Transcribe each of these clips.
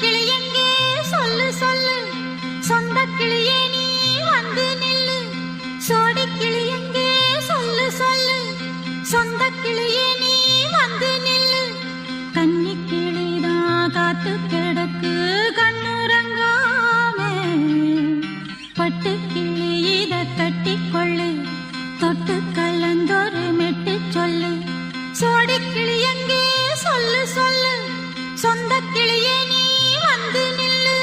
கிளி எங்கே சொல்லு சொல்லு, சொந்த கிளியே நீ வந்து நில்லு. சோடி கிளி எங்கே சொல்லு சொல்லு, சொந்த கிளியே நீ வந்து நில்லு. கன்னி கிளிதான் காத்து கிடக்கு கண்ணுறங்காமே, பட்டு கிளி இத கட்டிக்கொள்ளு, தொட்டு கலந்தொரு மெட்டு சொல்லு. சோடி கிளி எங்கே சொல்லு சொல்லு, சொந்த கிளியே நீ வந்து நில்லு.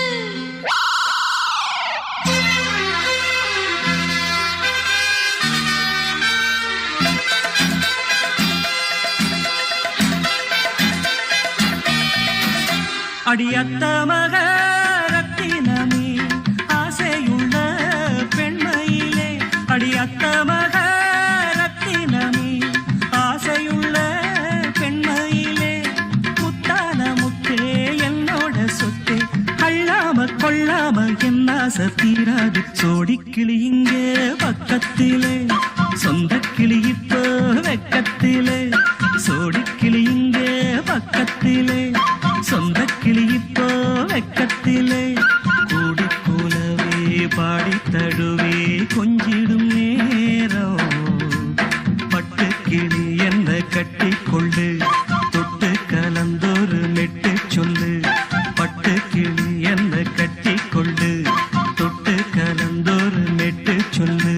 அடியத்த மக ரத்தினமே ஆசையுள்ள பெண்மையிலே, அடியத்த மக ரத்தினமே ஆசையுள்ள பெண்மையிலே, முத்தான முத்தே என்னோட சொத்தே, அள்ளாம கொள்ளாம என்ன சத்தீராது. சோடி கிளி இங்கே பக்கத்திலே, சொந்த கிளி இப்போ வெக்கத்திலே. சோடி கிளி இங்கே பக்கத்திலே, சொந்த கிளி இப்போ வெக்கத்திலே. கூடி கூலவே பாடி தழுவே கொஞ்சிடும் நேரம், பட்டு கிளி என்ன கட்டி கொள்ளு, தொட்டு கலந்தொரு மெட்டு சொல்லு. பட்டு கிளி என்ன கட்டி கொள்ளு, தொட்டு கலந்தொரு மெட்டு சொல்லு.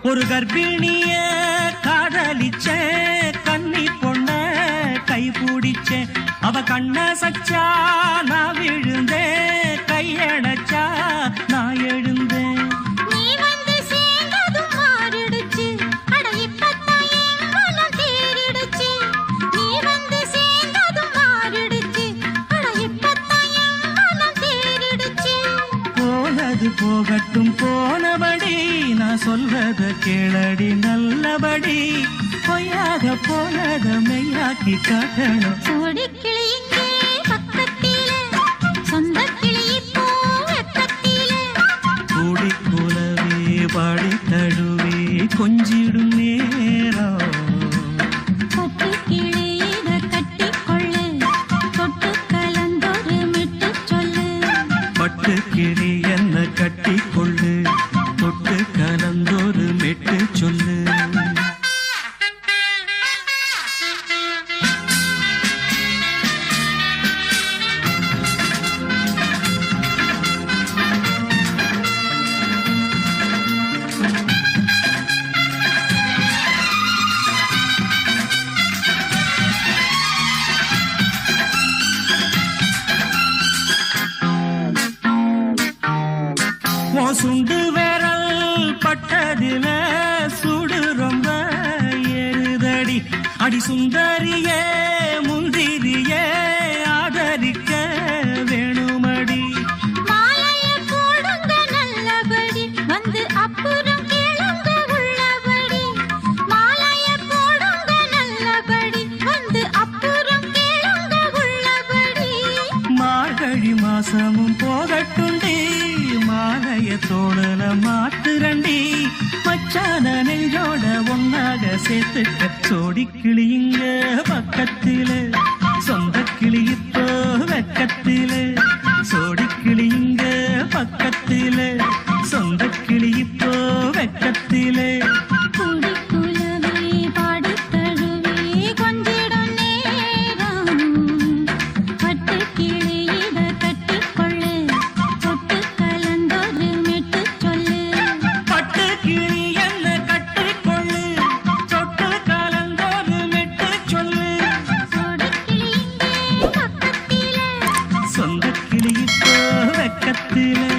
ஒரு கர்ப்பிணிய காதலிச்ச கன்னி பொண்ண கை பிடிச்ச, அவ கண்ண சச்சா நான் விழுந்தேன், கையடைச்சா நான் எழுந்தேன். நீ வந்து சேர்ந்ததும் மாறிடுச்சு, அட இப்பத்தான் என் மனம் தேறிடுச்சு. நீ வந்து சேர்ந்ததும் மாறிடுச்சு, அட இப்பத்தான் என் மனம் தேறிடுச்சு. போனது போகட்டும் போனபடி, நான் சொல்றத கேளடி நல்லபடி, பொய்யாக போனத மெய்யாக்கி காட்டணும். சோடி கிளி இங்கே பக்கத்திலே, சொந்த கிளி இப்போ வெக்கத்திலே. கூடி கூலவே பாடி தழுவே கொஞ்சிடும் நேரம், பட்டு கிளி இத கட்டிக்கொள்ளு, தொட்டு கலந்தொரு மெட்டு சொல்லு. பட்டு கிளி என்ன கட்டி கொள்ளு, தொட்டு கலந்தொரு மெட்டு சொல்லு. சுண்டு விரல் பட்டதில சுடு ரொம்ப ஏறுதடி, அடி சுந்தரியே முந்திரியே ஆதரிக்க வேணுமடி. மாலைய போடுங்க நல்லபடி, வந்து அப்புறம் கேளுங்க உள்ளபடி. மாலைய போடுங்க நல்லபடி, வந்து அப்புறம் கேளுங்க உள்ளபடி. மார்கழி மாசமும் போகட்டுண்டி, மாலைய தோழல மாத்துரண்டி, மச்சான நெஞ்சோட ஒன்னாக சேர்த்துக்க. சோடி கிளி இங்க பக்கத்திலே, சொந்த கிளி இப்போ வெக்கத்திலே. சோடி கிளி இங்க பக்கத்திலே, சொந்த கிளி இப்போ வெக்கத்திலே. கூடி குலவே பாடி தழுவே கொஞ்சிடும் நேரம், பட்டு கிளி இத கட்டிக்கொள்ளு, தொட்டு கலந்தொரு மெட்டு சொல்லு. பட்டு கிளி என்ன கட்டிக்கொள்ளு, தொட்டு கலந்தொரு மெட்டு சொல்லு. சோடி கிளி இங்கே பக்கத்திலே, சொந்த கிளி இப்போ வெக்கத்திலே.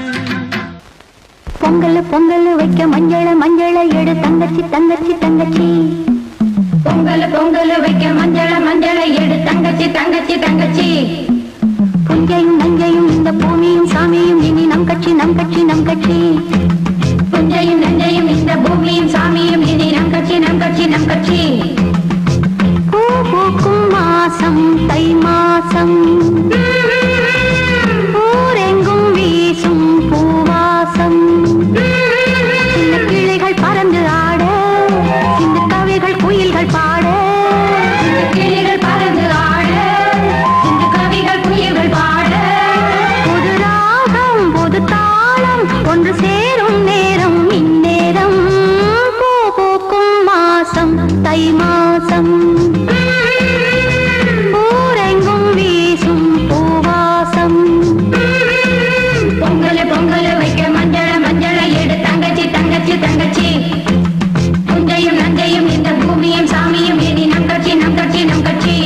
பொங்கல் பொங்கல் வைக்க மஞ்சள மஞ்சள எடு தங்கச்சி தங்கச்சி தங்கச்சி. பொங்கல் பொங்கல் வைக்க மஞ்சள மஞ்சள எடு தங்கச்சி தங்கச்சி தங்கச்சி. புஞ்சையும் நஞ்சையும் இந்த பூமியும் சாமியும் நம் கட்சி நம் கட்சி புஞ்சையும் நஞ்சையும் இந்த பூமியும் சாமியும் இனி நம் கட்சி நம் கட்சி நம் கட்சி பூ பூக்கும் மாசம் தை மாசம் ஊரெங்கும் வீசும் பூவாசம் சின்ன கிளிகள் பறந்து ஆட சின்ன கவிகள் குயில்கள் பாட சின்ன கிளிகள் பறந்து ஆட சின்ன கவிகள் குயில்கள் பாட புது ராகம் புது தாளம் ஒன்று சேரும் நேரம் இந்நேரம் பூ பூக்கும் மாசம் தை மாசம் ஊரெங்கும் வீசும் பூவாசம் பொங்கல் பொங்கல் வைக்க மஞ்சள மஞ்சள எடு தங்கச்சி தங்கச்சி தங்கச்சி புஞ்சையும் நஞ்சையும் இந்த பூமியும் சாமியும் இனி நம் கட்சி நம் கட்சி நம் கட்சி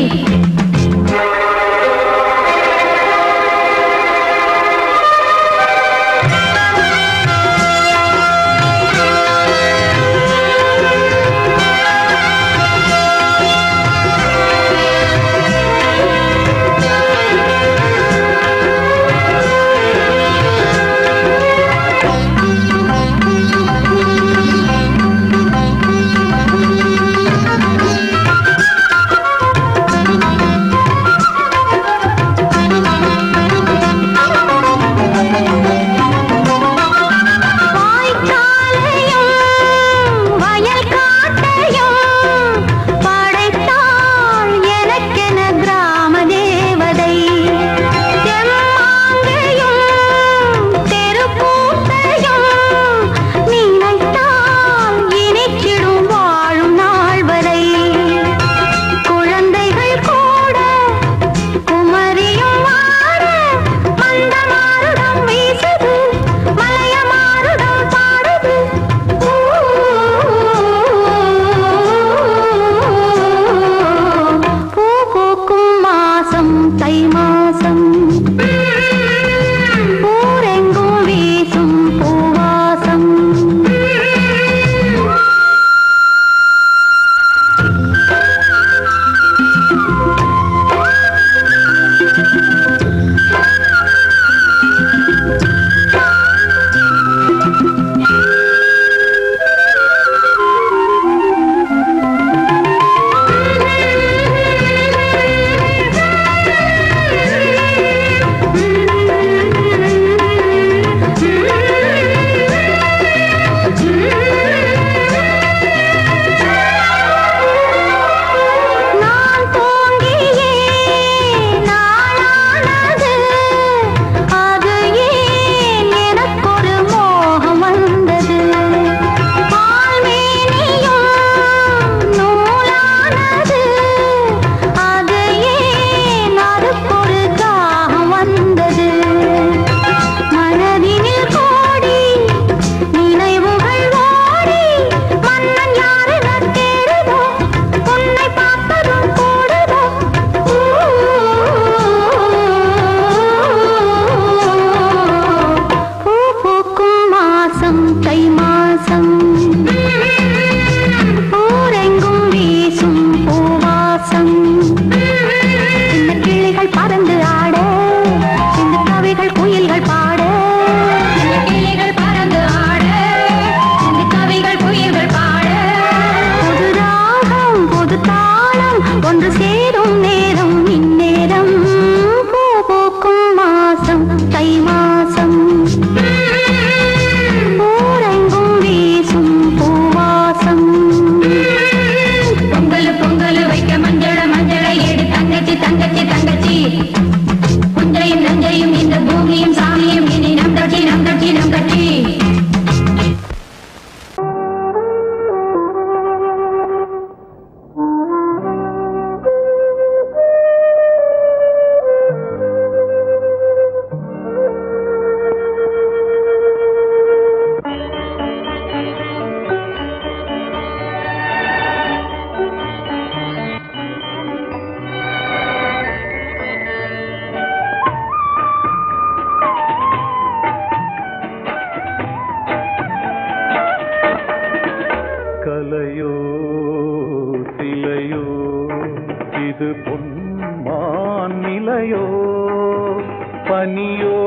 பனியோ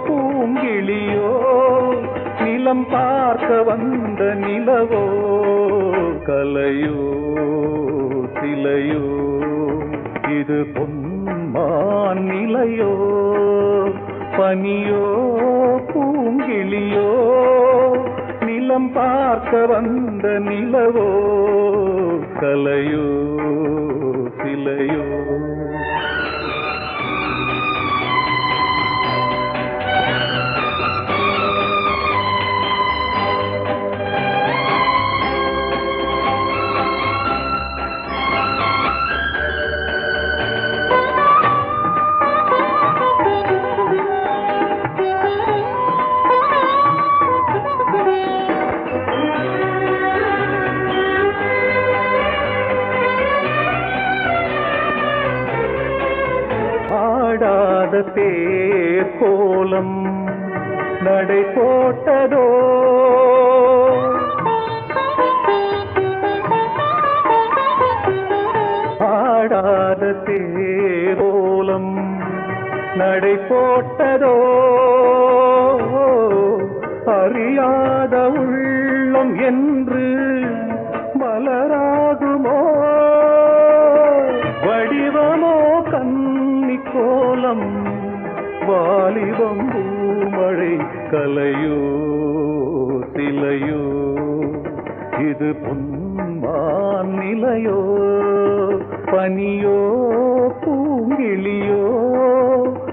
பூங்கிளியோ நிலம் பார்க்க வந்த நிலவோ கலையோ சிலையோ இது பொன்மான் நிலையோ பனியோ பூங்கிளியோ நிலம் பார்க்க வந்த நிலவோ கலையோ சிலையோ தேர் கோலம் நடை போட்டதோ ஆடாத தேர் கோலம் நடை போட்டதோ அறியாத உள்ளம் என்று மலராகுமோ வடிவமோ கன்னி கோலம் வாலிபம் பூமழை கலையோ சிலையோ இது பொன்மான் நிலையோ பனியோ பூங்கிளியோ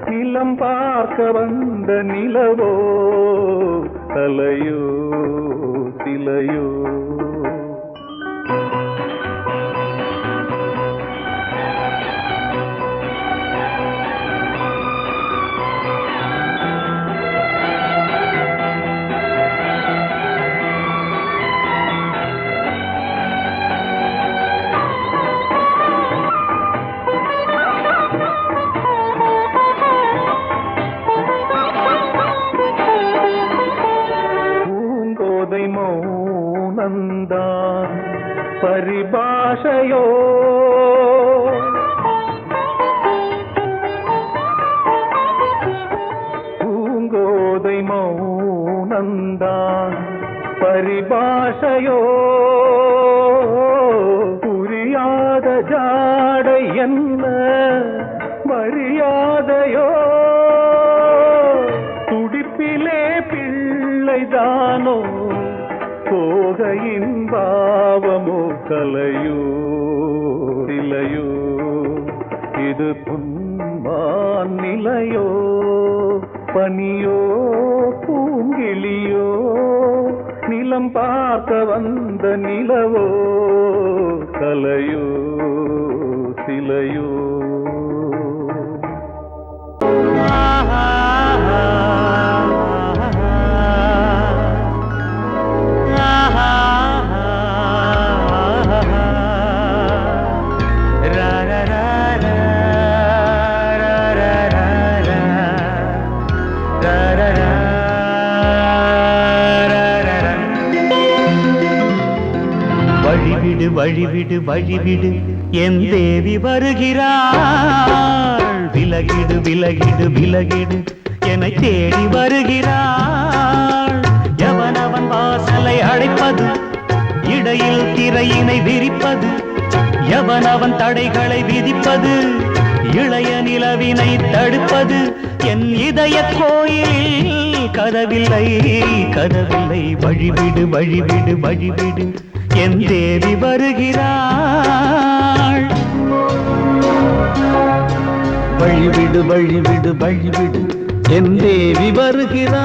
நிலம் பார்க்க வந்த நிலவோ கலையோ சிலையோ மௌனந்தான் பரிபாஷையோ பூங்கோதை மௌனந்தான் பரிபாஷையோ புரியாத ஜாடை என்ன மரியாதையோ துடிப்பிலே பிள்ளைதானோ கோகையின் பாவமோ கலையோ சிலையோ இது பொன்மான் நிலையோ பனியோ பூங்கிளியோ நிலம் பார்க்க வந்த நிலவோ கலையோ சிலையோ வழிவிடு வழிவிடு வழிவிடு என் தேவி வருகிறாள் விலகிடு விலகிடு விலகிடு என்னை தேடி வருகிறாள் எவனவன் வாசலை அடைப்பது இடையில் திரையினை விரிப்பது எவனவன் தடைகளை விதிப்பது இளைய நிலவினை தடுப்பது என் இதய கோயிலில் கதவில்லை கதவில்லை வழிவிடு வழிவிடு வழிவிடு என் தேவி வருகிறாள் வழிவிடு வழிவிடு வழிவிடு என் தேவி வருகிறாள்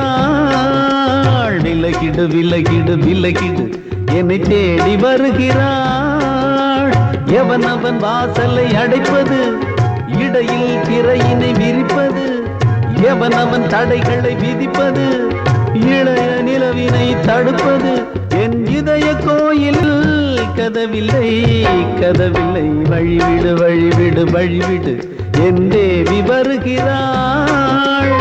விலகிடு விலகிடு விலகிடு என்னை தேடி வருகிறாள் எவனவன் வாசலை அடைப்பது இடையில் திரையினை விரிப்பது எவனவன் தடைகளை விதிப்பது இளைய நிலவினை தடுப்பது என் இதய கோயில் கதவில்லை கதவில்லை வழிவிடு வழிவிடு வழிவிடு என் தேவி வருகிறாள்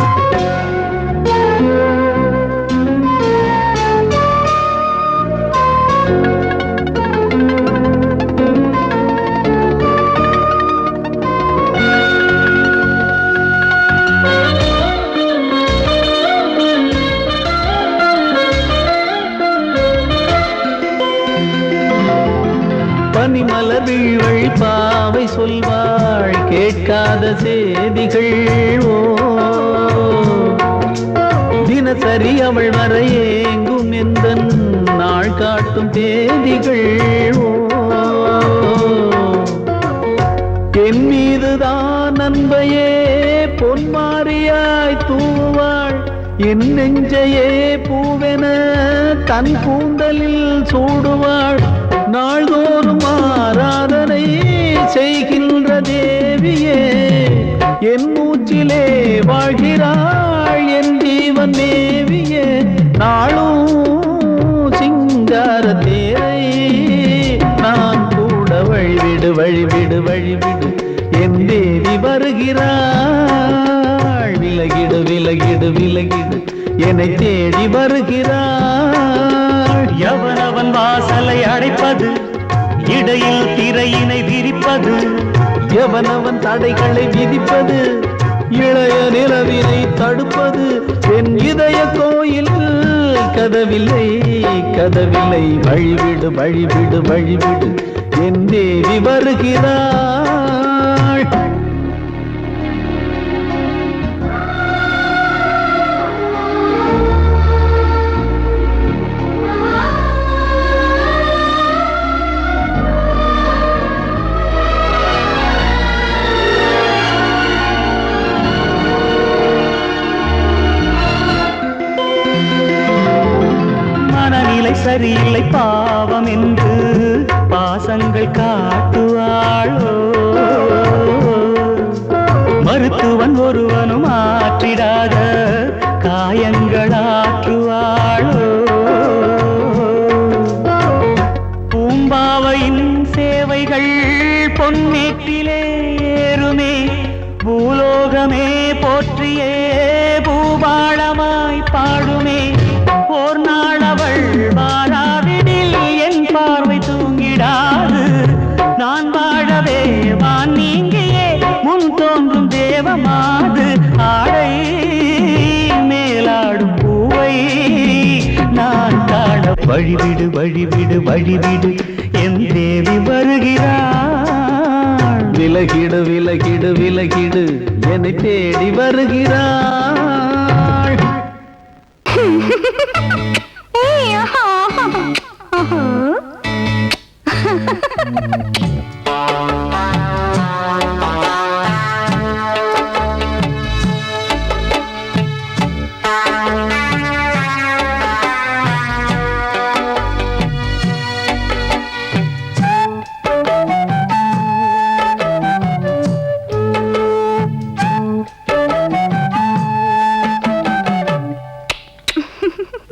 கேட்காத செய்திகள் ஓ தினசரி அவள் வர ஏங்கும் எந்த நாள் காட்டும் தேதிகள் ஓ என் மீதுதான் அன்பையே பொன்மாரியாய் தூவாள் என் நெஞ்சையே பூவென தன் கூந்தலில் சூடுவாள் நாள்தோறும் ஆராதனை செய்கின்ற தேவியே என் மூச்சிலே வாழ்கிறாள் என் ஜீவன் தேவியே நாளும் சிங்கார தேரை நான் கூட வழிவிடு வழிவிடு வழிவிடு என் தேவி வருகிறாள் விலகிடு விலகிடு விலகிடு என்னை தேடி வருகிறாள் எவனவன் வாசலை அடைப்பது இடையில் திரையினை விரிப்பது எவனவன் தடைகளை விதிப்பது இளைய நிலவினை தடுப்பது என் இதய கோயில் கதவில்லை கதவில்லை வழிவிடு வழிவிடு வழிவிடு என் தேவி வருகிறாள் சரியில்லை பாவம் என்று பாசங்கள் காட்டுவாளோ மருத்துவன் ஒருவனும் ஆற்றிடாத காயங்களாற்றுவாளோ பூம்பாவையின் சேவைகள் பொன்னேற்றிலே ஏறுமே பூலோகமே போற்றியே பூபாளமாய் பாடுமே ஓர் நாள் அவள் வாராவிடில் என் பார்வை தூங்கிடாது நான் வாழவே வான் நீங்கியே முன் தோன்றும் தேவமாது ஆடை மேலாடும் பூவை நான் காண வழிவிடு வழிவிடு வழிவிடு என் தேவி வருகிறாள் விலகிடு விலகிடு விலகிடு என்னை தேடி வருகிறாள்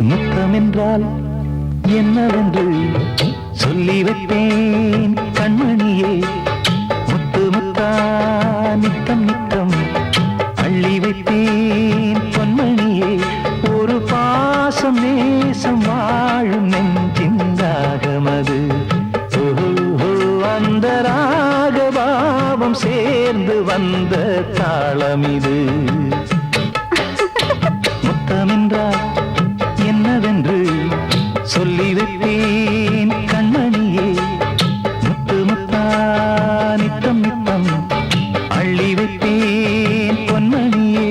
முத்தமென்றால் என்னவென்று சொல்லி வைப்பேன் கண்மணியே முத்து முத்தா நித்தம் நித்தம் அள்ளி வைப்பேன் பொன்மணியே ஒரு பாசம் நேசம் வாழும் நெஞ்சின்றாகமது அந்த ராகபாவம் சேர்ந்து வந்த தாளமிது முத்தமென்றால் என்னவென்று சொல்லி வைப்பேன் கண்மணியே முத்து முத்தா நித்தம் நித்தம் அள்ளி வைப்பேன் பொன்மணியே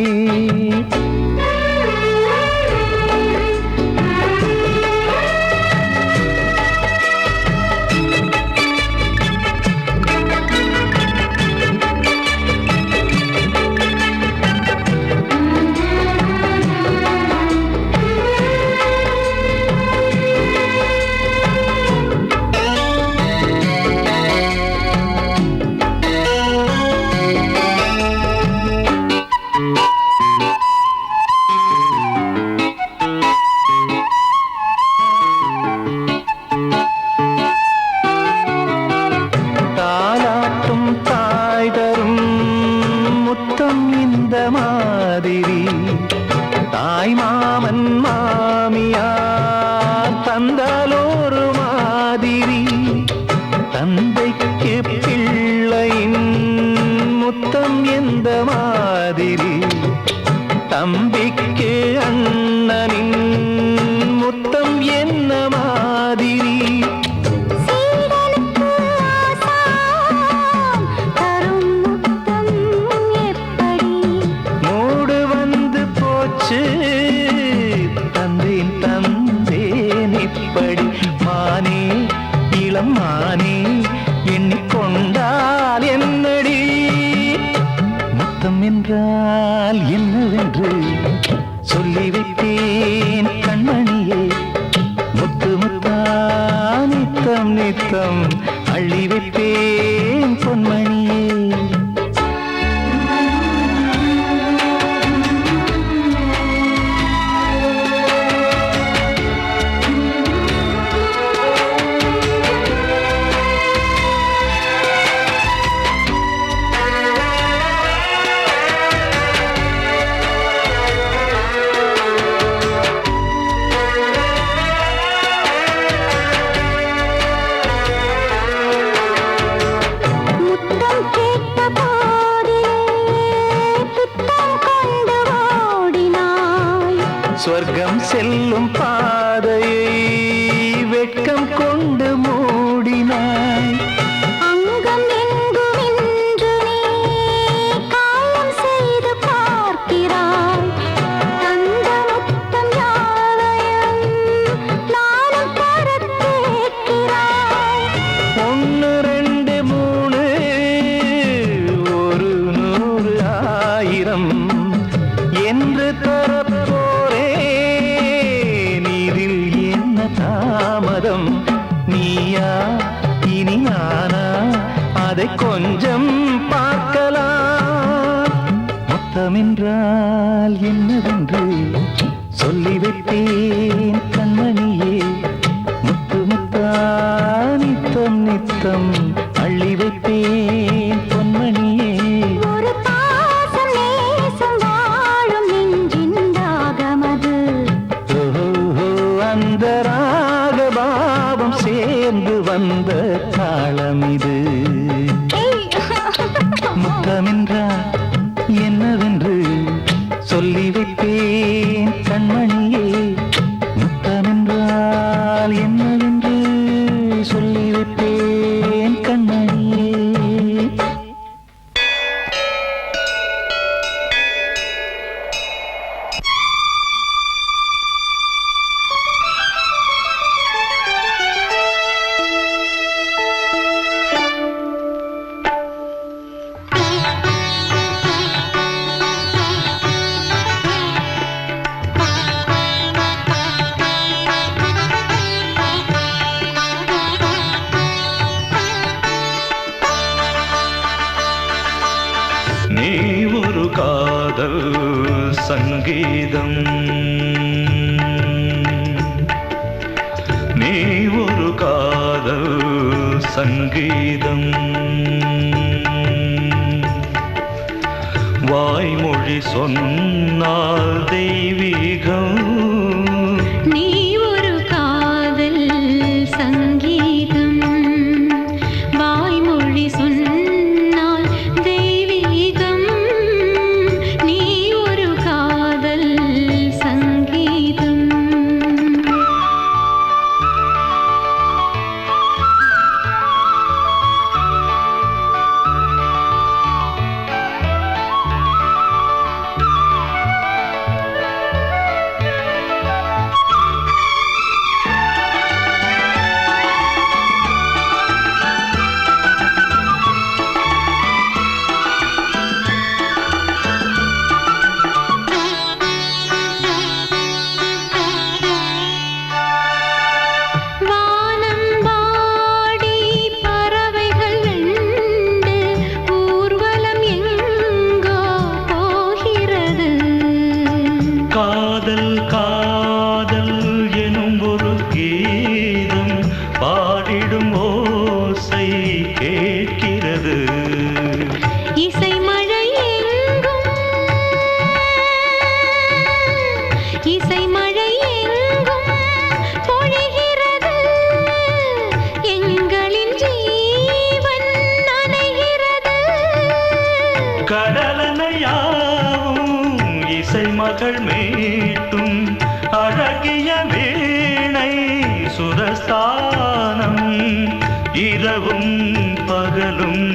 தாய் மாமன் மாமியார் தந்தாலோரு மாதிரி தந்தைக்கு பிள்ளையின் முத்தம் எந்த மாதிரி தம்பிக்கு அண்ணனின் முத்தம் என்ன மாதிரி சீடனுக்கு ஆசான் தரும் முத்தம் என்றால் என்னவென்று சொல்லி வைத்தேன் கண்மணியே. முத்து முத்தா நித்தம் நித்தம் அள்ளி வைத்தேன் பொன்மணியே. சொர்க்கம் செல்லும் பாதையை வெட்கம் கொண்டு மூடினாய். அங்கம் எங்கும் இன்று நீ காயம் செய்து பார்க்கிறாய். தந்த முத்தம் யாவையும் நானும் தரக் கேட்கிறாய். 1 2 3 ஒரு 100 1000 என்று தரப்போரே. நீரில் என்ன தாமதம்? நீயா இனி நானா? அதை கொஞ்சம் பார்க்கலாம். மொத்தமென்றால் என்னவென்று சொல்லி வைத்தேன் கண்மணியே. முத்து முத்தா நித்தம் நித்தம் அள்ளி வைத்தேன் பொன்மணியே. ஒரு பாசம் நேசம் வாழும் நெஞ்சின் தாகமது. ஓஹோ, அந்த ராகபாவம் சேர்ந்து வந்த தாளம் இது. முத்தமென்றால் என்னவென்று சொல்லி வைத்தேன் கண்மணியே. முத்தமென்றால் என்னவென்று சொல்லி வைத்தேன் கண்மணியே. நீ ஒரு காதல் சங்கீதம், நீ ஒரு காதல் சங்கீதம். வாய்மொழி சொன்னால் தெய்வீகம். நீ ஒரு காதல் சங்கீதம், வாய்மொழி சொன்னால் தெய்வீகம். நீ ஒரு காதல் சங்கீதம். காதல் காதல் எனும் ஒரு கீதம் பாடிடும் ஓசை கேட்கிறது. இசை மழை எங்கும், இசை மழை எங்கும் பொழிகிறது. எங்களின் ஜீவன் நனைகிறது. கடலனையாவும் இசை மகள் மீட்டும் அழகிய வீணை சுரஸ்தானம். இரவும் பகலும்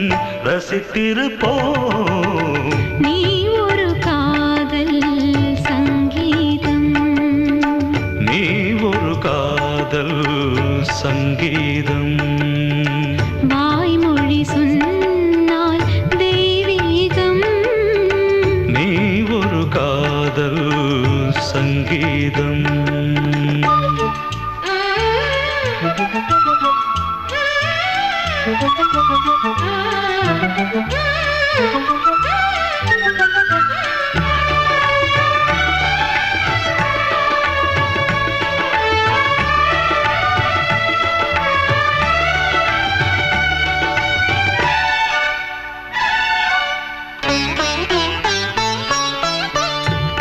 ரசித்திருப்போம். நீ ஒரு காதல் சங்கீதம், நீ ஒரு காதல் சங்கீதம். வாய்மொழி சொன்னால் தெய்வீகம். நீ சங்கீதம்.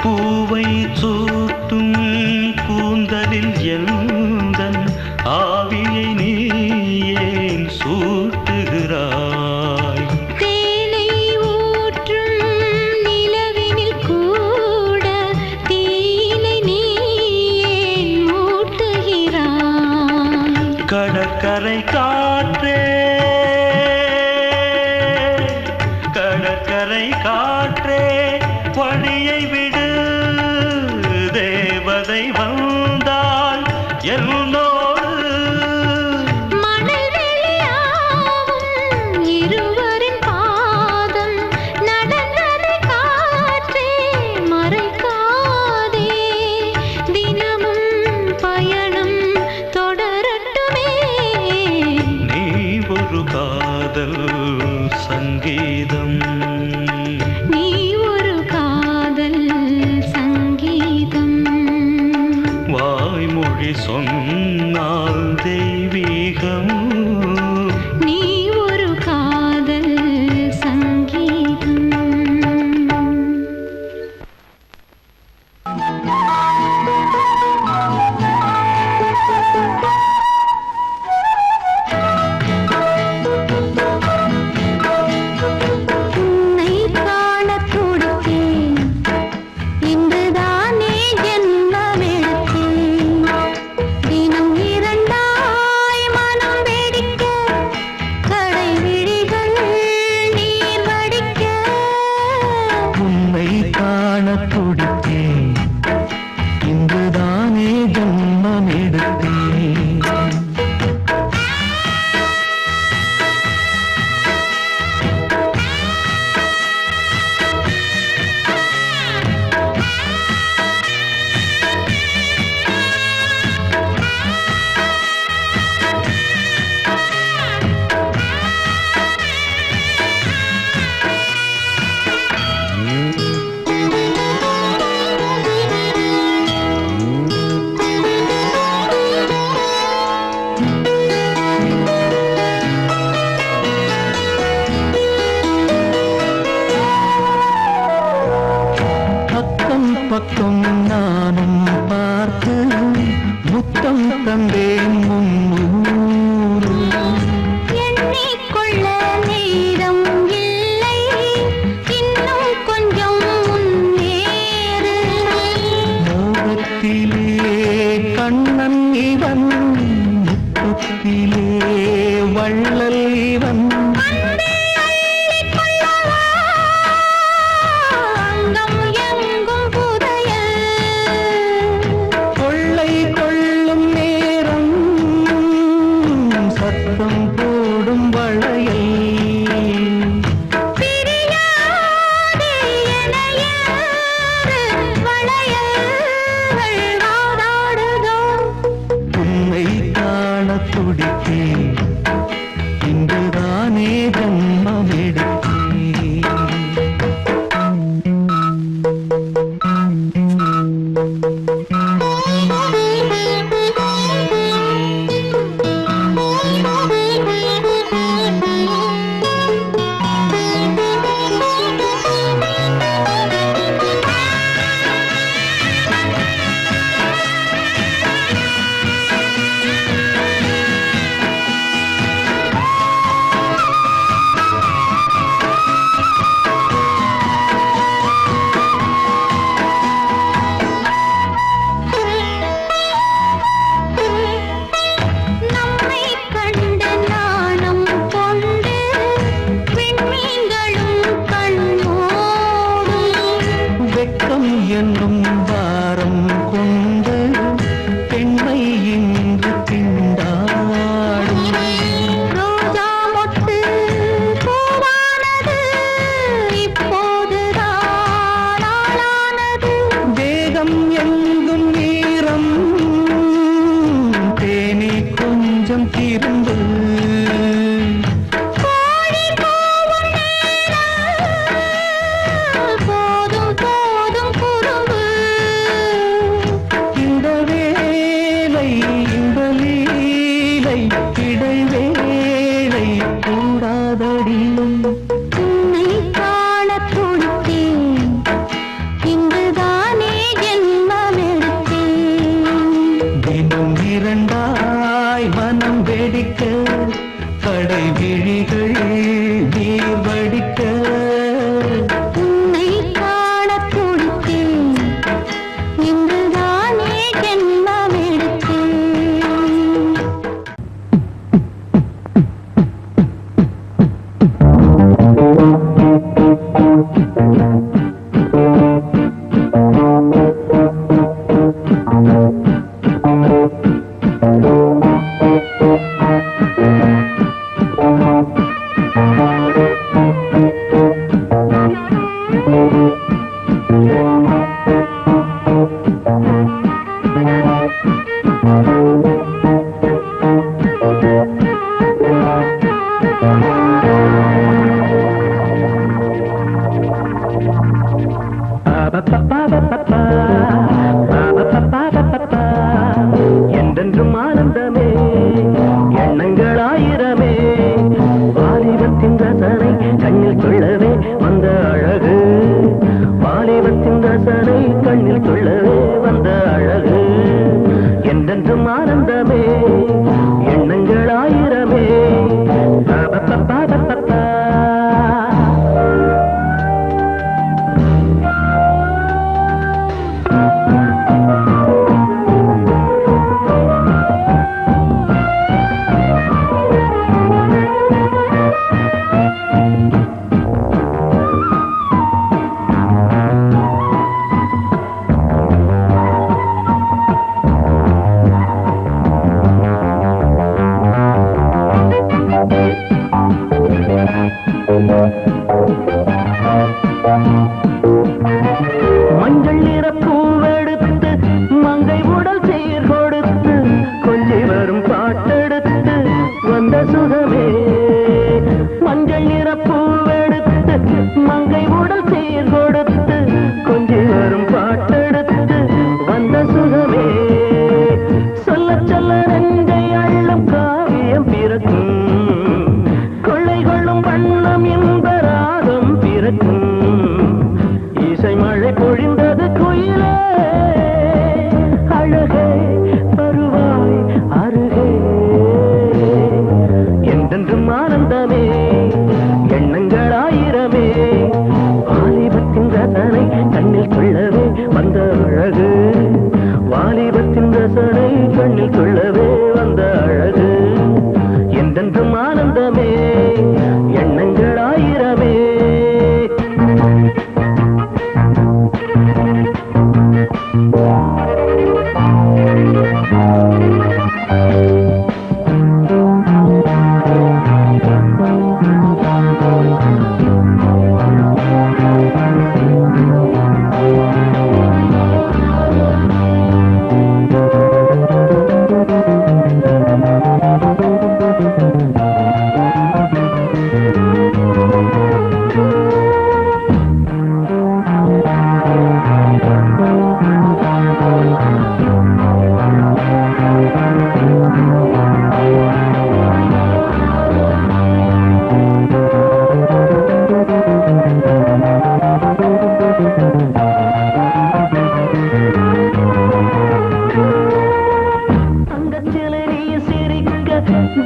பூவை சூட்டும் கூந்தலில் எந்தன் ஆவியை நீ ஏன் சூட்டுகிறாய்? தேனை ஊற்றும் நிலவினில் கூட தீனை நீ ஏன் மூட்டுகிறாய்? கடற்கரை காற்றே, கடற்கரை காற்றே வழியை விடு, தேவதை வந்தால் என்னோடு. மணல் வெளியாகும் இருவரின் பாதம் நடந்ததை காற்றே மறைக்காதே. தினமும் பயணம் தொடரட்டுமே. நீ ஒரு காதல் சங்கீதம். நீ ஒரு காதல் சங்கீதம். வாய்மொழி சொன்னால் தெய்வீகம். நீ ஒரு காதல் சங்கீதம். உன்னை காணத் துடித்தேன், இன்றுதானே ஜென்மமெடுத்தேன். தினம் இரண்டாய் மனம் வெடிக்க, கடை விழிகள் நீர் வடிக்க. உன்னை காண துடித்தேன், இன்றுதானே ஜன்மம் எடுத்தேன். பக்கம் பக்கம் நானும் பார்த்து முத்தம் தந்தேன் முன்னூறு. எண்ணிக்கொள்ள நேரம் இல்லை, இன்னும் கொஞ்சம் முன்னேறு. மோகத்திலே கண்ணன் இவன், முத்தத்திலே வள்ளல் இவன். அன்பே அள்ளிக் கொள்ளவா, அங்கம் எங்கும் புதையல். கொள்ளை கொள்ளும் நேரம் சத்தம் போடும் வளையல். பிரியாதே எனையாறு வளையல்கள் வாதாடுதோ. உன்னை காண துடித்தேன், இன்றுதானே ஜன்மம் எடுத்தேன். நம்மை கண்டு நாணம் கொண்டு விண்மீன்களும் கண்மூடும். வெட்கம் என்னும் பாரம் கொண்டு பெண்மை இன்று திண்டாடும். ரோஜா மொட்டு பூவானது இப்போதுதான் ஆளானது. வேகம் எங்கும் என்றென்றும் ஆனந்தமே எண்ணங்கள் ஆயிரமே வாலிபத்தின் ரசனை கண்ணில் கொள்ளவே வந்த அழகு வாலிபத்தின் ரசனை கண்ணில் கொள்ளவே வந்த அழகு என்றென்றும் ஆனந்தமே எண்ணங்கள் ஆயிரமே மஞ்சள் நிற பூவெடுத்து மங்கை உடல் சீர் கொடுத்து கொஞ்சி வரும் பாட்டெடுத்து வந்த சுகமே மஞ்சள் நிற பூவெடுத்து மங்கை உடல் சீர் கொடுத்து கொஞ்சி வரும் பாட்டெடுத்து வந்த சுகமே சொல்ல சொல்ல நெஞ்சை அள்ளும் காவியம் பிறக்கும் கொள்ளை கொள்ளும் வண்ணம் என்ப ராகம் பிறக்கும் இசை மழை பொழிந்தது குயிலே அழகே வருவாய் அருகே என்றென்றும் ஆனந்தமே எண்ணங்கள் ஆயிரமே வாலிபத்தின் ரசனை கண்ணில் கொள்ளவே வந்த அழகு வாலிபத்தின் ரசனை கண்ணில் கொள்ளவே வந்த அழகு என்றென்றும் ஆனந்தமே எண்ணங்கள் ஆயிரமே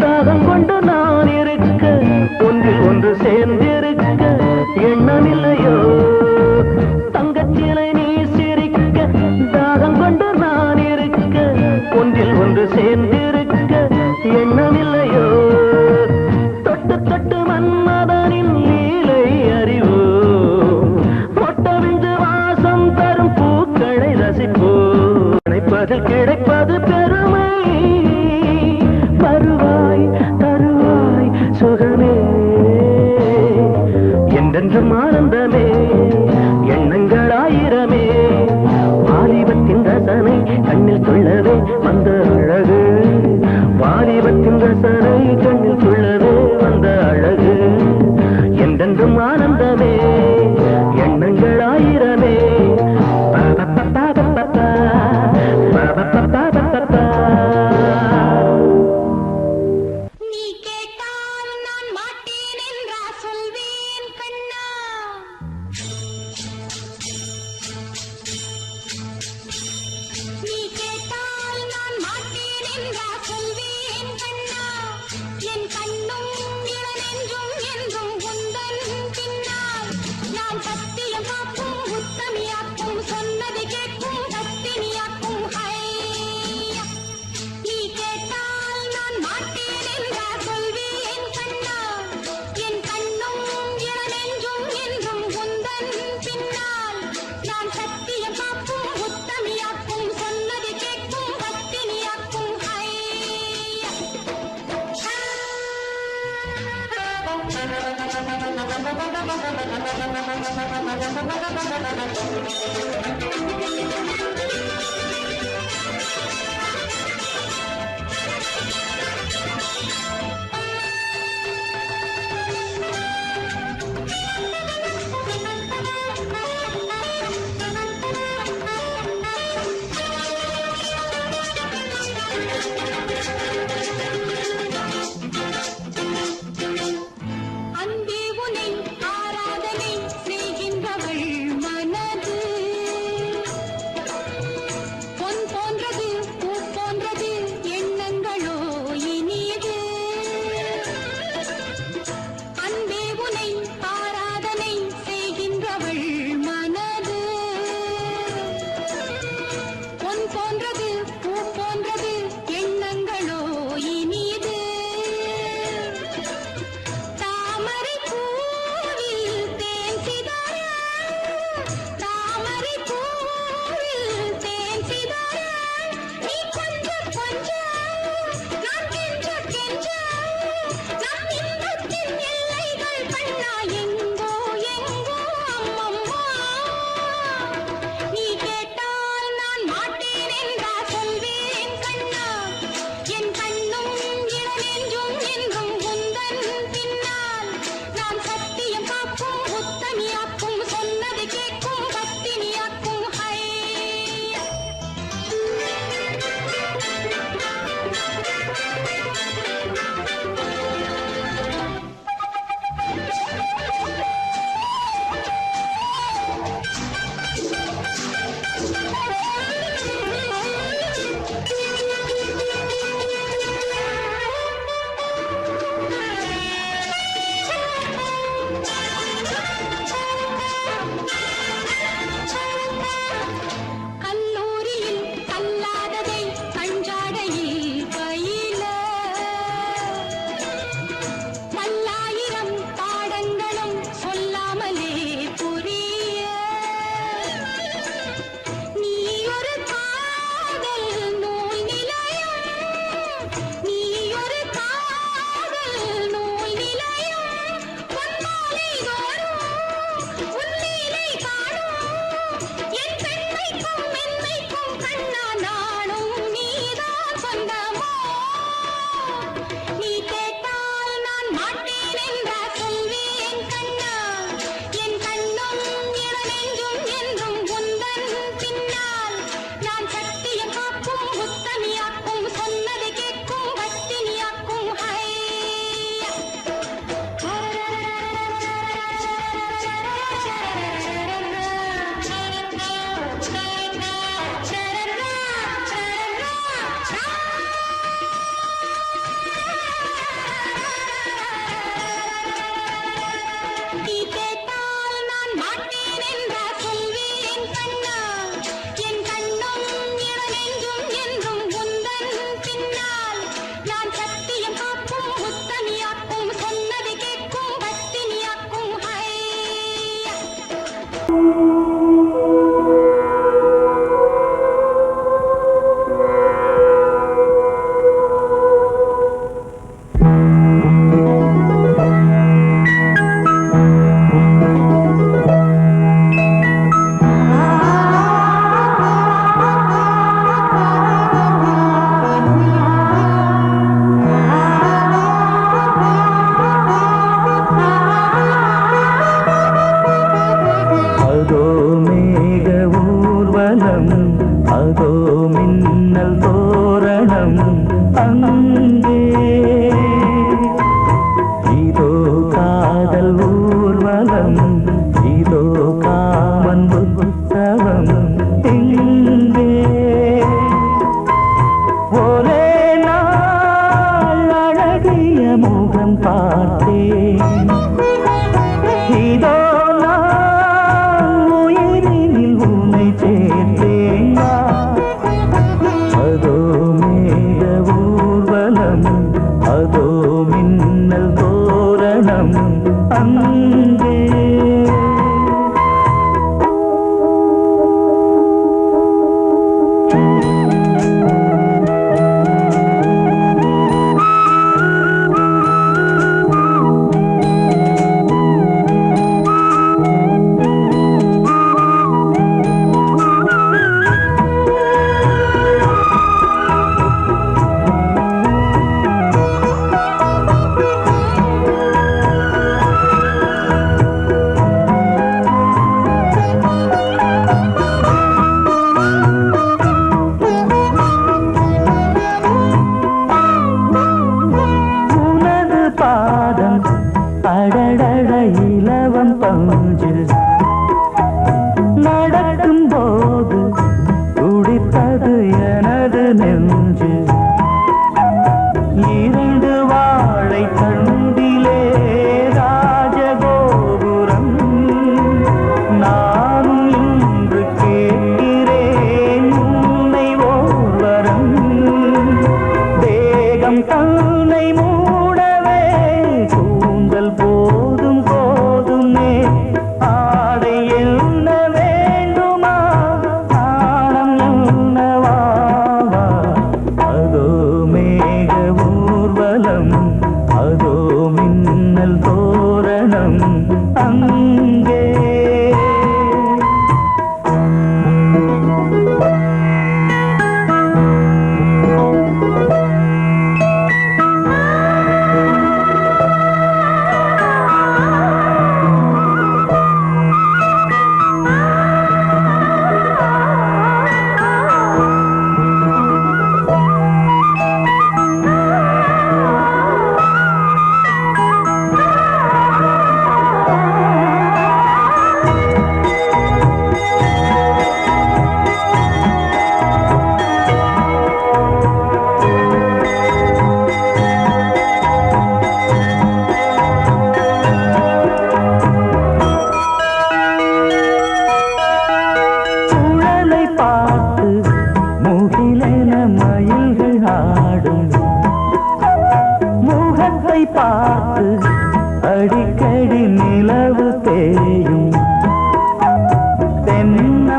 தாகம் கொண்டு நான் இருக்க ஒன்றில் ஒன்று சேர்ந்திருக்க எண்ணமில்லையோ தங்கச்சிலை நீ சிரிக்க தாகம் கொண்டு நான் இருக்க ஒன்றில் ஒன்று சேர்ந்திருக்க எண்ணமில்லையோ தொட்டு தொட்டு மன்மதனின் லீலை அறிவோ மொட்டவிழ்ந்து வாசம் தரும் பூக்களை ரசிப்போ நினைப்பதில் கிடைப்பது பெருமை வருவாய் தருவாய் சுகமே என்றென்றும் ஆனந்தமே எண்ணங்கள் ஆயிரமே வாலிபத்தின் ரசனை கண்ணில் கொள்ளவே வந்த அழகு வாலிபத்தின் ரசனை கண்ணில் கொள்ளவே வந்த அழகு என்றென்றும் ஆனந்தமே எண்ணங்கள் ஆயிரமே நீ கேட்டால் நான் மாட்டேன் என்றா சொல்வேன் கண்ணா நீ கேட்டால் நான் மாட்டேன் என்றா சொல்வேன் கண்ணா என் கண்ணும் இளநெஞ்சும் என்றும் உந்தன் பின்னால் நான் சத்தியம் காக்கும் உத்தமியாக்கும் சொன்னது கேட்கும் பத்தினியாக்கும் ஹையா நீ கேட்டால் நான் மாட்டேன் என்றா சொல்வேன் கண்ணா என் கண்ணும் இளநெஞ்சும் என்றும் உந்தன் பின்னால் நான் சத்தியம் காக்கும் உத்தமியாக்கும் சொன்னது கேட்கும் பத்தினியாக்கும் ஹையா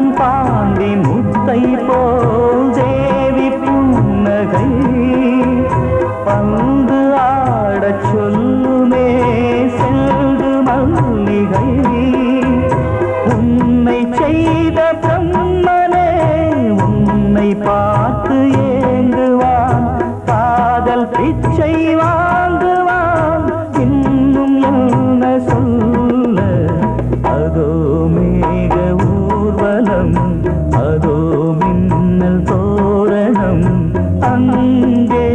முத்தம் பாண்டி முத்தை போல் தேவி புன்னகை பந்து ஆடச் சொல்லுமே செல்கு மல்லிகை உன்னை செய்த பிரம்மனே உன்னை பார்த்து ஏங்குவான் காதல் பிச்சை வாங்குவான் இன்னும் என்ன சொல்ல அதோ மேக ஊர்வலம் அதோ மின்னல் தோரணம் அங்கே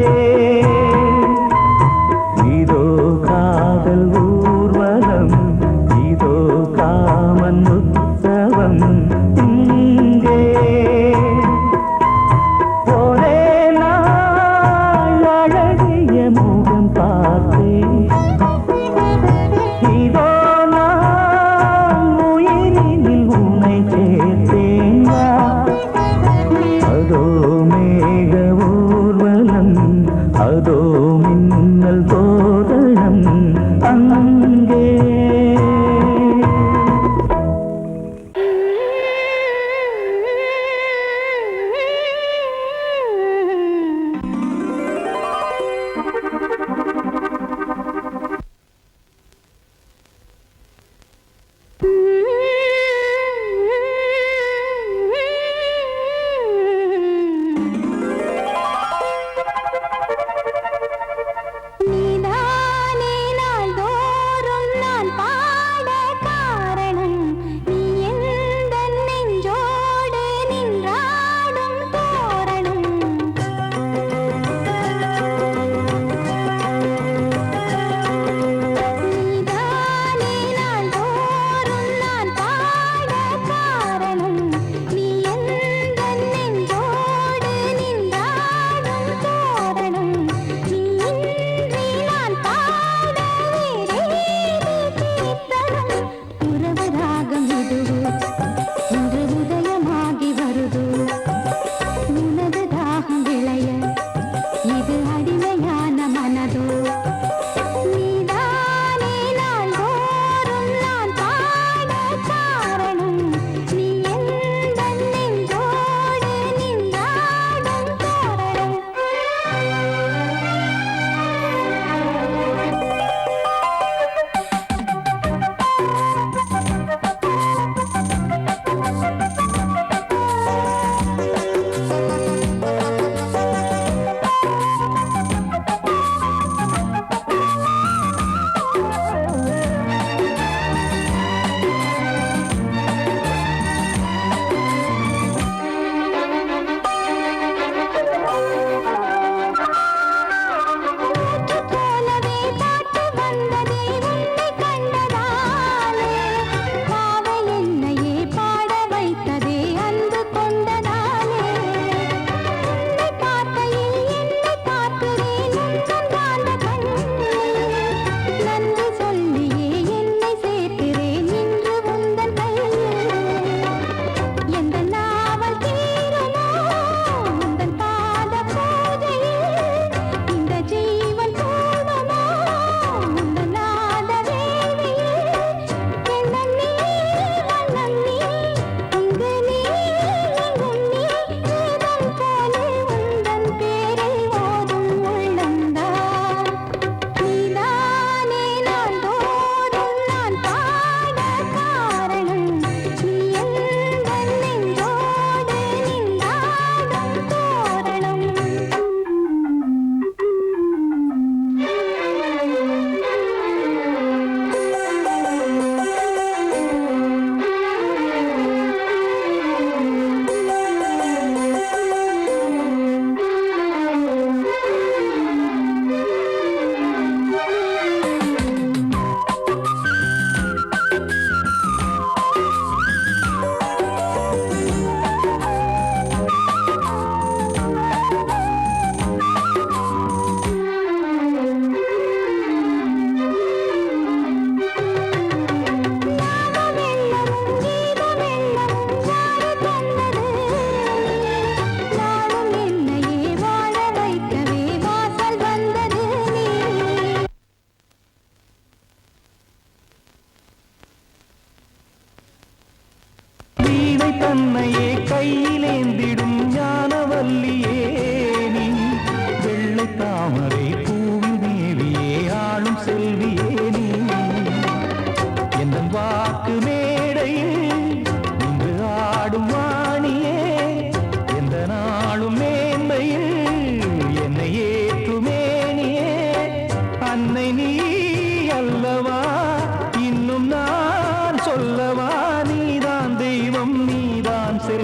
இதோ காதல் ஊர்வலம் இதோ காமன் உற்சவம் இங்கே ஒரே நாள் அழகிய முகம் பார்த்தேன் இதோ நான் உயிரினில் உன்னை சேர்த்தேன்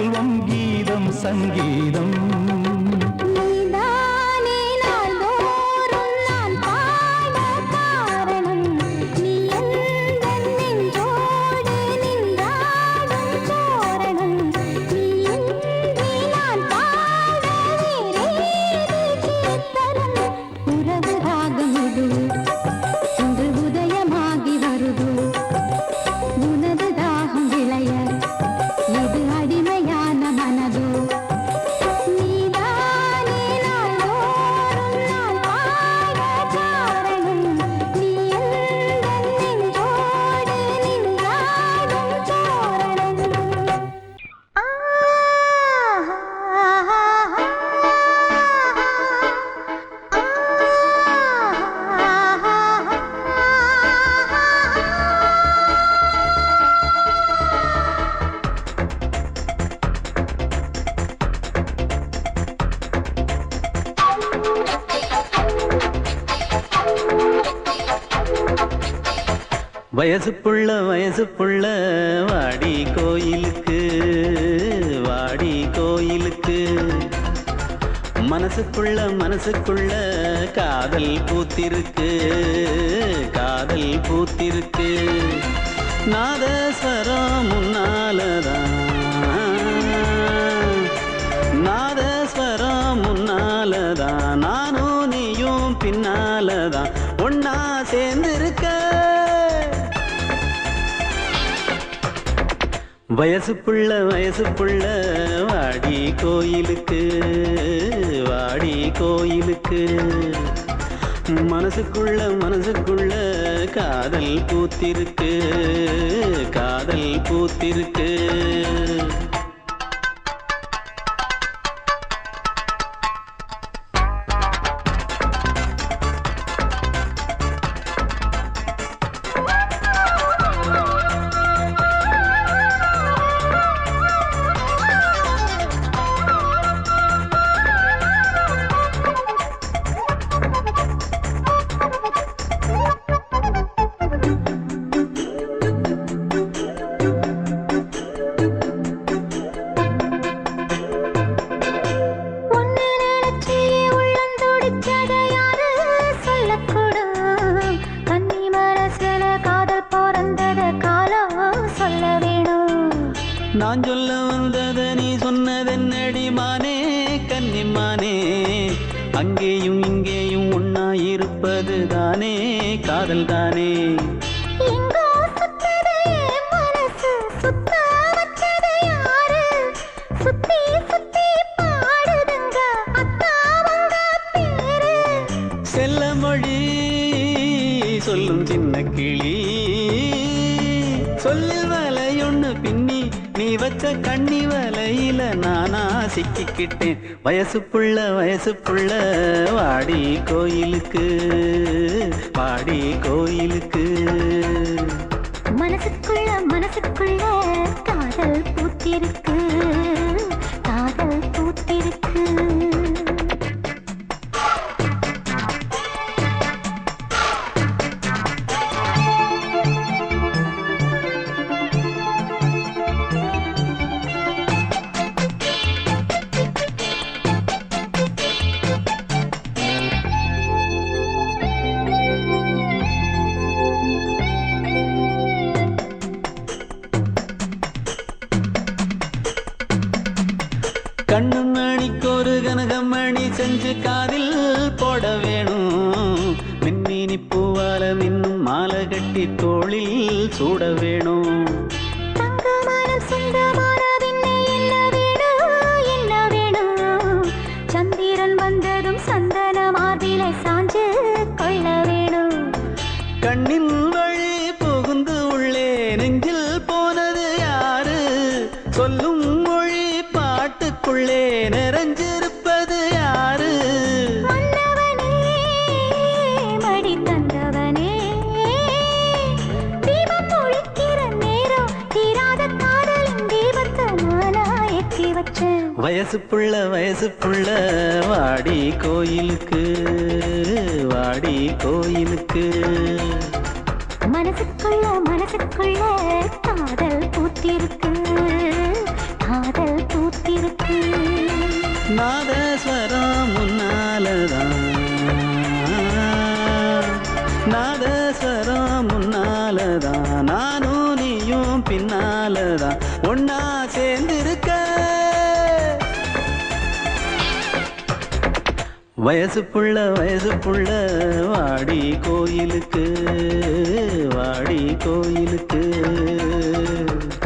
செல்வம் கீதம் சங்கீதம் நீதானே நாள்தோறும் நான் பாட காரணம் நீ எந்தன் நெஞ்சோடு நின்றாடும் தோரணம் நீ இன்றி நான் பாட வேறேது கீர்த்தனம் உறவு ராகம் இது இன்று உதயமாகி வருது உனது தாகம் விளைய இது அடிமையான மனதோ நீதானே நாள்தோறும் நான் பாட காரணம் நீ எந்தன் நெஞ்சோடு நின்றாடும் தோரணம் வயசு புள்ள வாடி கோயிலுக்கு மனசுக்குள்ள காதல் பூத்திருக்கு நாதஸ்வரம் முன்னாலதான் நானும் நீயும் பின்னாலதான் ஒன்னா சேர்ந்திருக்க வயசு புள்ள வாடி கோயிலுக்கு மனசுக்குள்ள காதல் பூத்திருக்கு ஒன்னு நினைச்சி உள்ளந்தோடிச்சதை யாரு சொல்லக்கூடும் கன்னி மனசுல காதல் பிறந்தத காலம் சொல்ல வேணும் நான் சொல்ல வந்தத நீ சொன்னதென்னடி மானே கன்னிமானே அங்கேயும் இங்கேயும் ஒன்னா இருப்பது தானே காதல் தானே எங்கோ சுத்தது என் மனசு சுத்த வச்சது யாரு சுத்தி சுத்தி பாடுதுங்க அத்தாவங்க பேரு செல்ல மொழி சொல்லும் சின்ன கிளி சொல்லில் வலையொன்னு பின்னி நீ வச்ச கண்ணி வலையில நானா சிக்கிக்கிட்டேன் வயசு புள்ள வாடி கோயிலுக்கு மனசுக்குள்ள காதல் பூத்திருக்கு கண்ணு மணிக்கொரு கனகமணி செஞ்சு காதில் போட வேணும் மின்மினி பூவால மின்னும் மாலை கட்டி தோளில் சூட வேணும் தங்கமனம் சொந்தமானதின்னை என்ன வேணும் சந்திரன் வந்ததும் சந்தன மார்பிலை சாஞ்சு கொள்ள வேணும் கண்ணின் வழி புகுந்து உள்ளே நெஞ்சில் போனது யாரு சொல்லும் மொழி பாட்டுக்குள்ளே நிறைஞ்சிருப்பது யாரு மன்னவனே மடி தந்தவனே தீபம் ஒழிக்கிற நேரம் தீராத காதலின் தீபத்தை நானா ஏற்றி வச்சேன் வயசு புள்ள வாடி கோயிலுக்கு மனசுக்குள்ள காதல் பூத்திருக்கு பூத்திருக்கு. நாதஸ்வரம் முன்னாலதான், நாதஸ்வரம் முன்னாலதான், நானும் நீயும் பின்னாலதான் ஒன்னா சேர்ந்திருக்க. வயசு புள்ள வாடி கோயிலுக்கு, வாடி கோயிலுக்கு.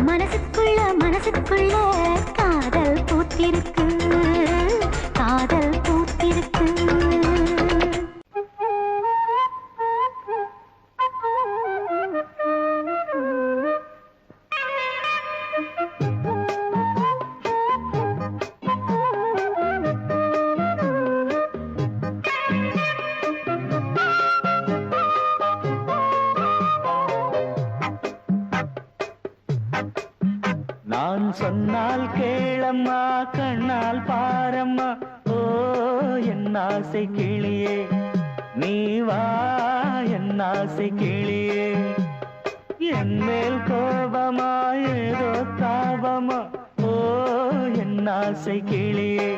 மனசுக்குள்ள காதல் பூத்திருக்கு, காதல் பூத்திருக்கு. நான் சொன்னால் கேளம்மா, கண்ணால் பாரம்மா, ஓ என் ஆசை கிளியே, நீ வா என் ஆசை கிளியே. என் மேல் கோபமா ஏதோ தாபமா, ஓ என் ஆசை கிளியே,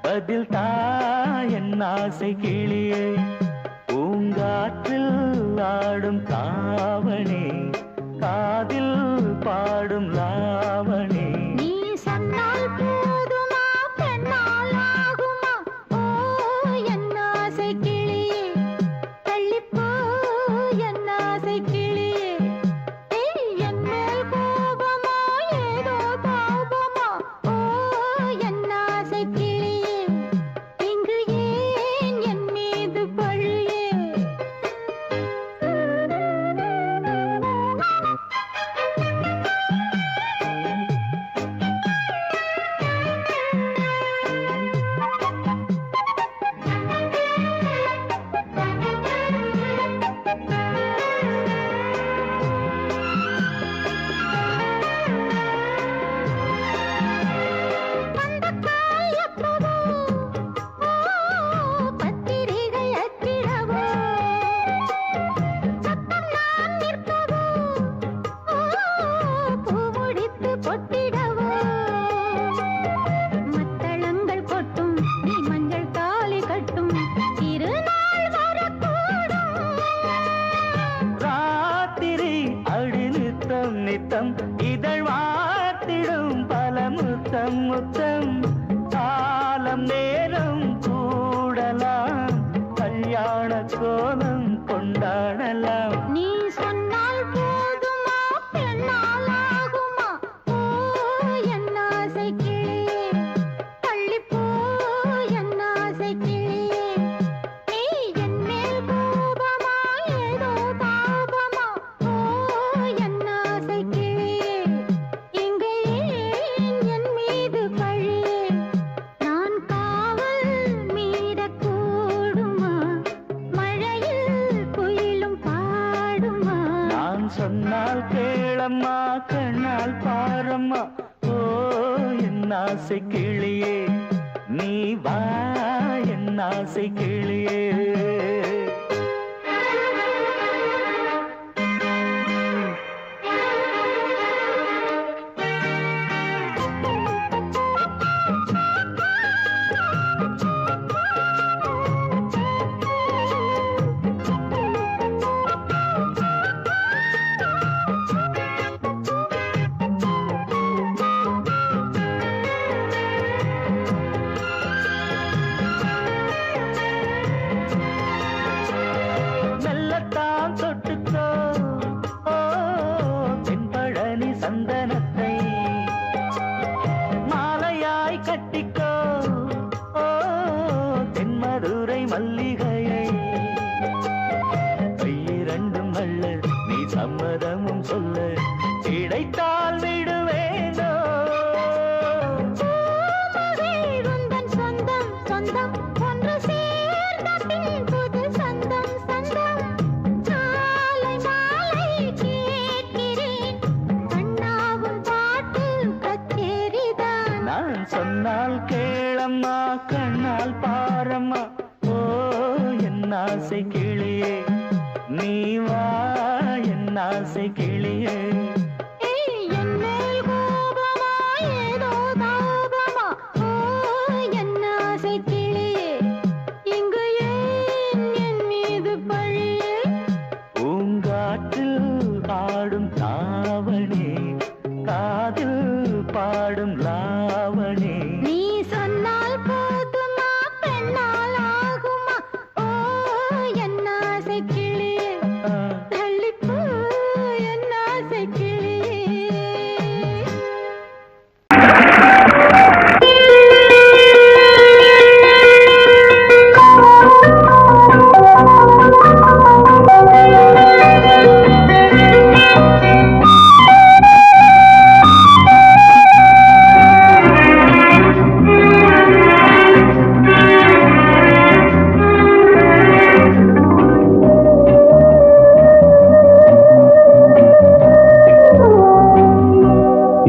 பதில் தா என் ஆசை கிளியே. பூங்காற்றில் ஆடும் தாவணி, காதில் பாடும் லாவணி. நீ சொன்னால் போதுமா, பெண்ணால் ஆகுமா, ஓ என் ஆசை கிளியே, தள்ளிப்போ என் ஆசை கிளியே. என் மேல் கோபமா ஏதோ தாபமா, ஓ என் ஆசை கிளியே, இங்கு ஏன் என் மீது பழியே. நித்தம் இதழ் வாத்திடும் பல முத்தம் முத்தம். காலம் நேரம் கூடலாம், கல்யாண கோலம் கொண்டாடலாம். நீ சொன்னால் போதுமா, பெண்ணால் ஆகுமா, ஓ என் ஆசை கிளியே, தள்ளிப்போ என் ஆசை கிளியே. நீ என் மேல் கோபமா ஏதோ தாபமா, ஓ என் ஆசை கிளியே, இங்கே ஏன் என் மீது பழியே. நான் காவல் மீறக்கூடுமா, மழையில் குயிலும் பாடுமா. நான் சொன்னால் கேளம்மா, கண்ணால் பாரம்மா, ஓ என் ஆசை கிளியே, நீ வா என் ஆசை கிளியே. மெல்லத்தான் தொட்டுக்கோ, ஓ தென்பழனி சந்தனத்தை மாலையாய் கட்டிக்கோ, ஓ தென்மதுரை மல்லிகையை. கையிரண்டும் அள்ள நீ சம்மதமும் சொல்ல, கிடைத்தால் விடுவேனோ. உந்தன் சொந்தம் சொந்தம் ஒன்று சேர்ந்த பின் புது சொந்தம் சொந்தம். மாலை மாலை கேட்கிறேன், கண்ணாவும் பாட்டு கச்சேரிதான். நான் சொன்னால் கேளம்மா, கண்ணால் பாரம்மா, ஓ என் ஆசை கிளியே, நீ வா என் ஆசை கிளியே. என் மேல் கோபமா ஏதோ தாபமா, நீ சொன்னால் போதுமா பெண்ணால் ஆகுமா ஓ என்ன ஆசை கிளியே தள்ளிப்போ என்ன ஆசை கிளியே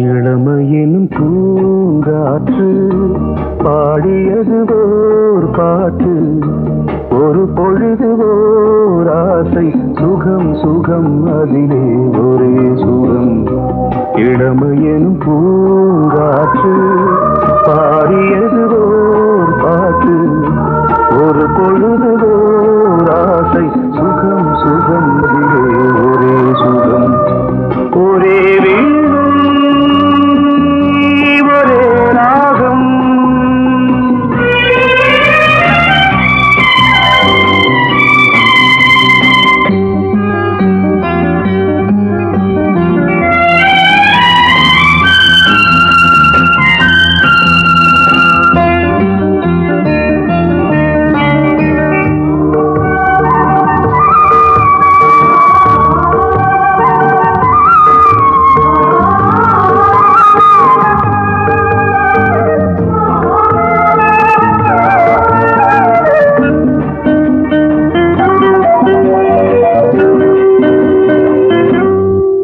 இளமையினும் பூங்காற்று பாடியது ஓர் பாட்டு ஒரு பொழுது ஓர் ஆசை சுகம் சுகம் அதிலே ஒரே சுகம் இளமையினும் பூங்காற்று பாடியது ஓர் பாட்டு ஒரு பொழுது ஓர் ஆசை சுகம் சுகம் அதிலே ஒரே சுகம் ஒரே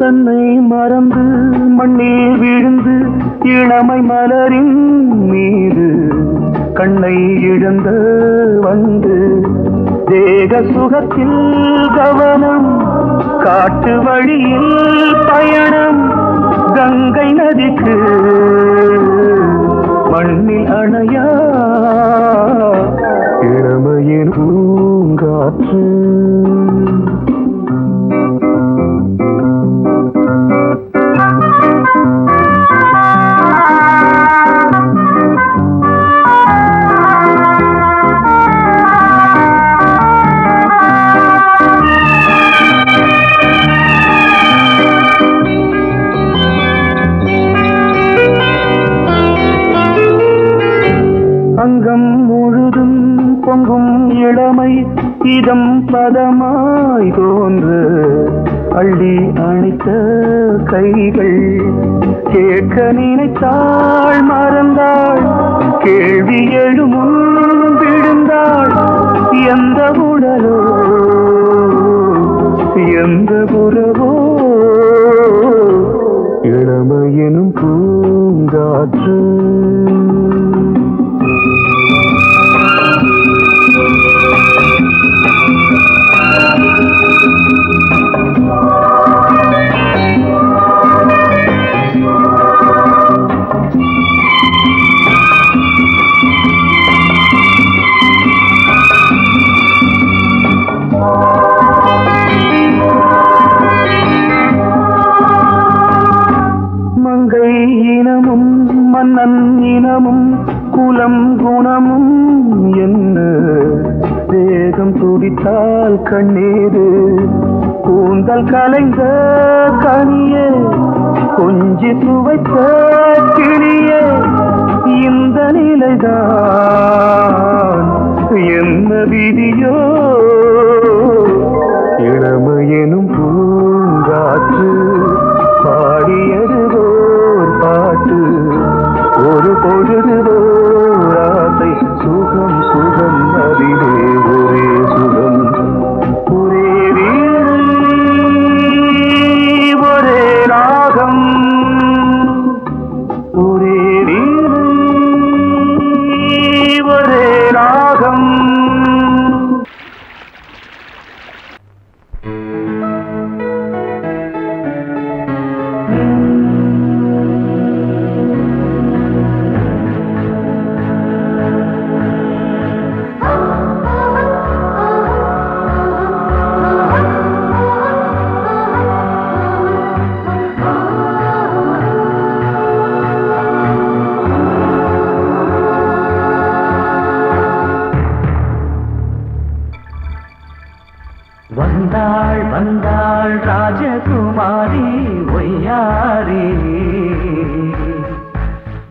தன்னை மறந்து மண்ணில் விழுந்து இளமை மலரின் மீது கண்ணை இழந்த வந்து தேக சுகத்தில் கவனம் காட்டு வழியில் பயணம் கங்கை நதிக்கு மண்ணில் அணையா இளமையின் பூங்காற்று அங்கம் முழுதும் பொங்கும் இளமை இதம் பதமாய் தோன்று அள்ளி அணைத்த கைகள் கேட்க நினைத்தாள் மறந்தாள் கேள்வி எழுமுன் விழுந்தாள் எந்த உடலோ எந்த புறவோ இளமையினும் பூங்காற்று மங்கை இனமும் மன்னன் இனமும் குலம் குணமும் என்ன வேகம் துடித்தால் கண்ணீரு கூந்தல் கலைந்த கனியே கொஞ்சி துவைத்த கிளியே இந்த நிலைதான் என்ன விதியோ இளமையெனும் பூங்காற்று பாடியது ஓர் பாட்டு ஒரு பொழுது ஓர் ஆசை சுகம் சுகம் அதிலே ஒரே சுகம் ஒரே வீடு ஒரே ராகம் ஒரே வீடு ஒரே ராகம் வந்தாள் ராஜகுமாரி ஒய்யாரி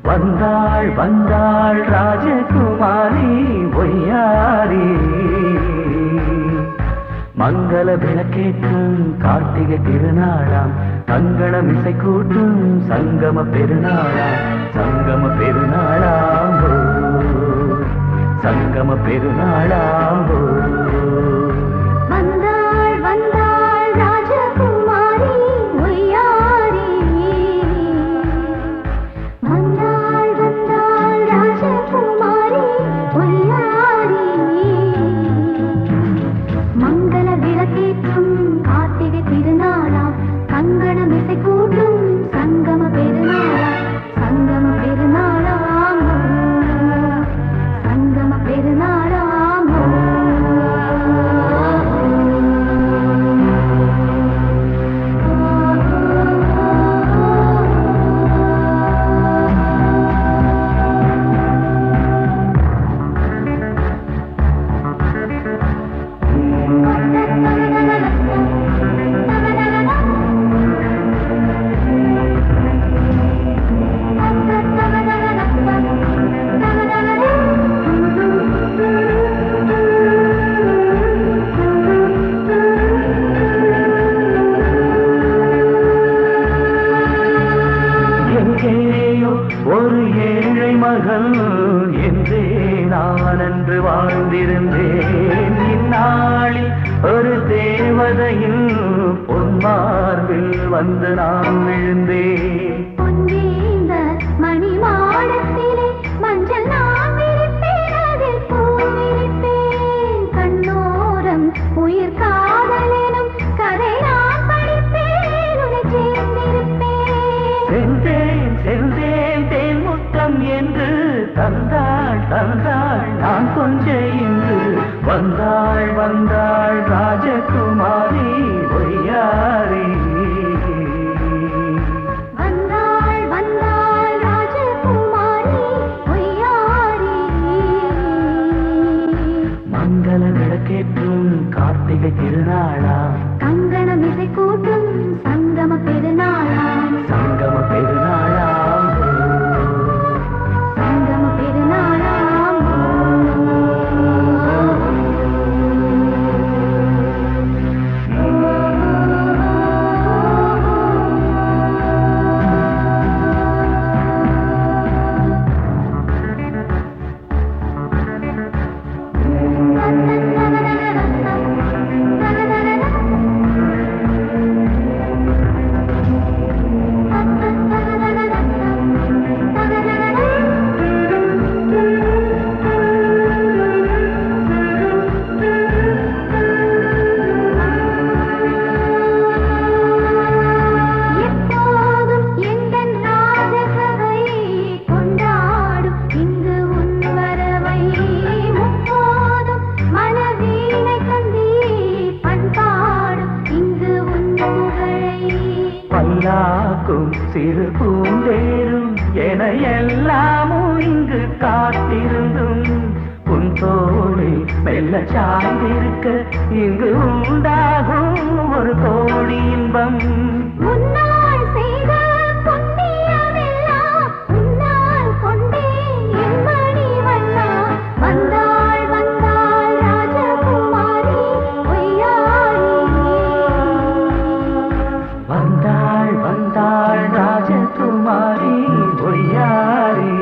வந்தாள் வந்தாள் ராஜகுமாரி ஒய்யாரி மங்கள விளக்கேற்றும் கார்த்திகை திருநாளாம் கங்கணம் இசை கூட்டும் சங்கம பெருநாளாம் சங்கம பெருநாளாம் சங்கம பெருநாளாம் வந்தாள் வந்தாள் ராஜகுமாரி ஒய்யாரி வந்தாள் வந்தாள் ராஜகுமாரி ஒய்யாரி மங்கள விளக்கேற்றும் கார்த்திகை திருநாளாம் கங்கணம் இசை கூட்டும் சங்கம பெருநாளாம் சங்கம பெருநாளாம் சங்கம பெருநாளாம் எங்கேயோ ஒரு ஏழை மகள் என்றே நான் அன்று வாழ்ந்திருந்தேன் இந்நாளில் ஒரு தேவதையில் பொன்மார்பில் வந்து நான் விழுந்தேன் பொன்னேந்த மணி மாடத்திலே மஞ்சள் நான் விரிப்பேன் அதில் பூ விரிப்பேன் கண்ணோரம் உயிர் காதலெனும் கதை நான் படிப்பேன் உன்னை சேர்ந்திருப்பேன் சென்றேன் சென்றேன் தேன் முத்தம் என்று தந்தாள் தந்தாள் நான் கொஞ்ச இன்று வந்தாள் வந்தாள் ராஜகுமாரி ஒய்யாரி வந்தாள் வந்தாள் ராஜகுமாரி ஒய்யாரி மங்கள விளக்கேற்றும் கார்த்திகை திருநாளாம் கங்கணம் இசை கூட்டும் சங்கம பெருநாளாம் சங்கம பெருநாளாம் சங்கம பெருநாளாம் எப்போதும் எந்தன் ராஜசபை கொண்டாடும் இங்கு உன் வரவை முப்போதும் மனவீணை தந்தி பண்பாடும் இங்கு உன் புகழை பல்லாக்கும் சிறு பூந்தேரும் என எல்லாமும் இங்கு காத்திருந்தும் உன் தோழி மெல்ல சாய்ந்திருக்க இங்கு உண்டாகும் ஒரு கோடி இன்பம் முன்னால் செய்த புண்ணியமெல்லாம் உன்னால் கொண்டேன் என் மணி வண்ணா வந்தாள் வந்தாள் ராஜகுமாரி ஒய்யாரி வந்தாள் வந்தாள் ராஜகுமாரி ஒய்யாரி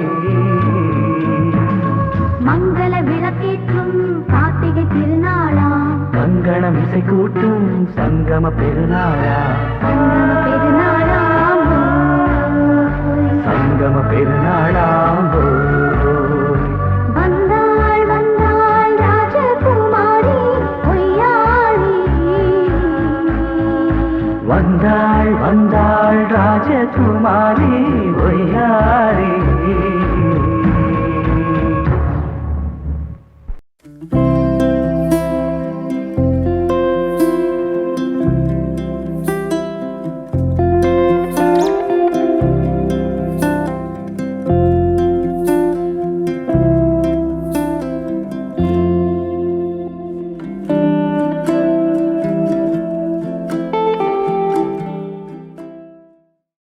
மங்கள விளக்கேற்றும் கார்த்திகை திருநாளாம் கங்கணம் இசை கூட்டும் சங்கம பெருநாளா சங்கம பெருநாளாம் சங்கம பெருநாளா